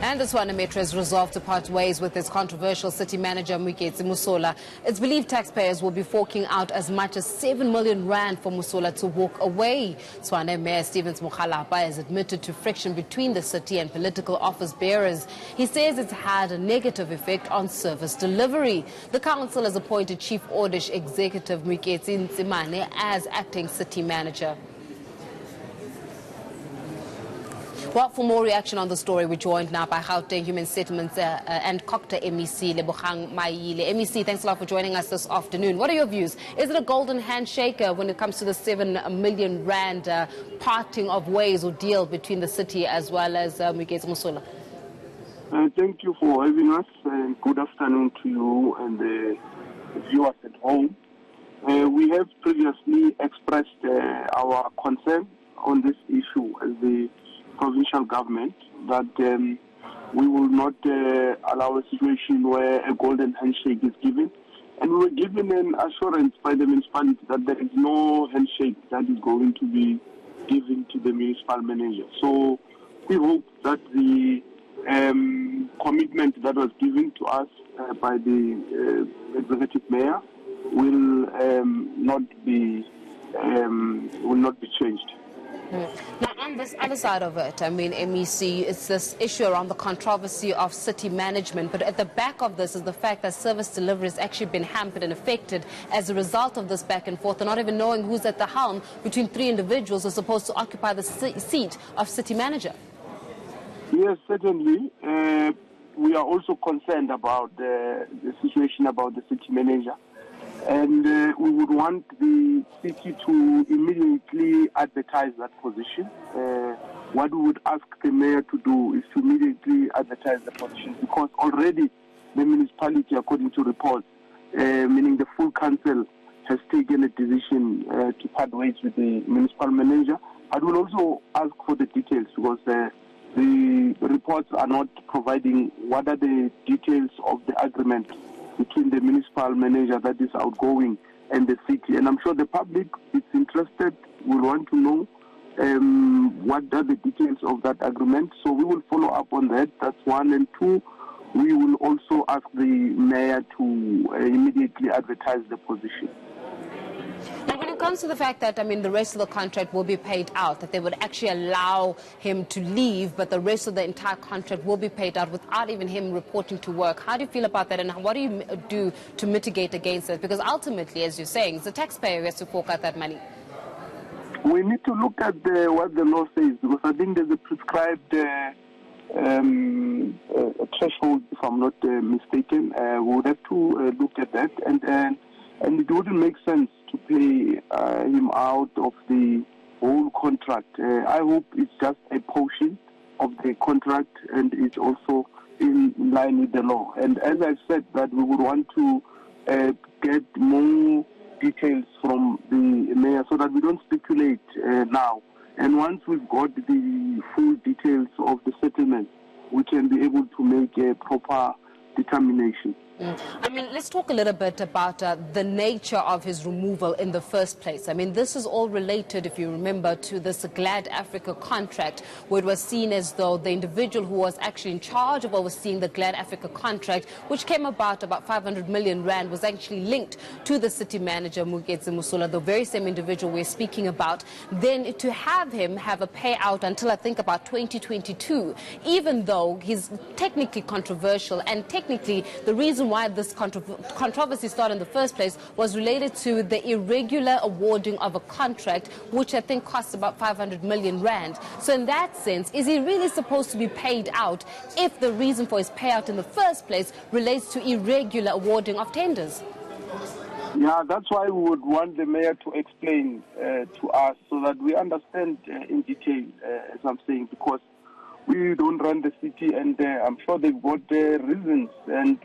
And the Tshwane Metro has resolved to part ways with its controversial city manager, Moeketsi Mosola. It's believed taxpayers will be forking out as much as 7 million rand for Mosola to walk away. Tshwane Mayor Stevens Mokhalapa has admitted to friction between the city and political office bearers. He says it's had a negative effect on service delivery. The council has appointed Chief Audit Executive Moeketsi Tshwane as acting city manager. Well, for more reaction on the story, we're joined now by Gauteng Human Settlements and Cocta MEC, Lebogang Maile. MEC, thanks a lot for joining us this afternoon. What are your views? Is it a golden handshake when it comes to the 7 million rand parting of ways or deal between the city as well as Moeketsi Mosola? Thank you for having us, and good afternoon to you and the viewers at home. We have previously expressed our concern on this issue as the provincial government that we will not allow a situation where a golden handshake is given. And we were given an assurance by the municipality that there is no handshake that is going to be given to the municipal manager. So we hope that the commitment that was given to us by the executive mayor will not be changed. Now, on this other side of it, I mean, MEC, it's this issue around the controversy of city management, but at the back of this is the fact that service delivery has actually been hampered and affected as a result of this back and forth, and not even knowing who's at the helm between 3 individuals who are supposed to occupy the seat of city manager. Yes, certainly. We are also concerned about the situation about the city manager. And we would want the city to immediately advertise that position. What we would ask the mayor to do is to immediately advertise the position, because already the municipality, according to reports, meaning the full council, has taken a decision to part ways with the municipal manager. I will also ask for the details, because the reports are not providing what are the details of the agreement between the municipal manager that is outgoing and the city. And I'm sure the public is interested, will want to know what are the details of that agreement. So we will follow up on that. That's one. And two, we will also ask the mayor to immediately advertise the position. Now, when it comes to the fact that, I mean, the rest of the contract will be paid out, that they would actually allow him to leave, but the rest of the entire contract will be paid out without even him reporting to work. How do you feel about that, and what do you do to mitigate against it? Because ultimately, as you're saying, it's the taxpayer who has to fork out that money. We need to look at what the law says, because I think there's a prescribed threshold, if I'm not mistaken. We would have to look at that, and it wouldn't make sense to pay him out of the whole contract. I hope it's just a portion of the contract, and it's also in line with the law. And as I said, that we would want to get more details from the mayor so that we don't speculate now. And once we've got the full details of the settlement, we can be able to make a proper determination. I mean, let's talk a little bit about the nature of his removal in the first place. I mean, this is all related, if you remember, to this Glad Africa contract, where it was seen as though the individual who was actually in charge of overseeing the Glad Africa contract, which came about 500 million rand, was actually linked to the city manager, Moeketsi Mosola, the very same individual we're speaking about. Then to have him have a payout until I think about 2022, even though he's technically controversial, and technically the reason why this controversy started in the first place was related to the irregular awarding of a contract, which I think cost about 500 million rand. So in that sense, is he really supposed to be paid out if the reason for his payout in the first place relates to irregular awarding of tenders? Yeah, that's why we would want the mayor to explain to us so that we understand in detail, as I'm saying, because we don't run the city, and I'm sure they've got reasons, and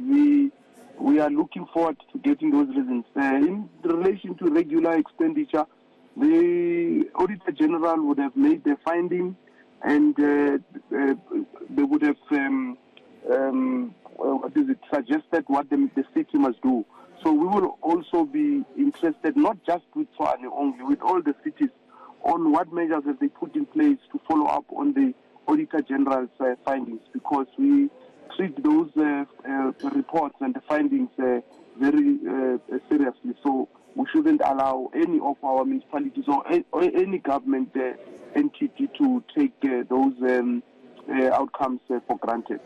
we are looking forward to getting those reasons. In relation to regular expenditure, the Auditor General would have made the finding, and they would have suggested what the city must do. So we will also be interested, not just with Tshwane only, with all the cities, on what measures have they put in place to follow up on the Auditor General's findings, because we treat those reports and the findings very seriously. So we shouldn't allow any of our municipalities or any government entity to take those outcomes for granted.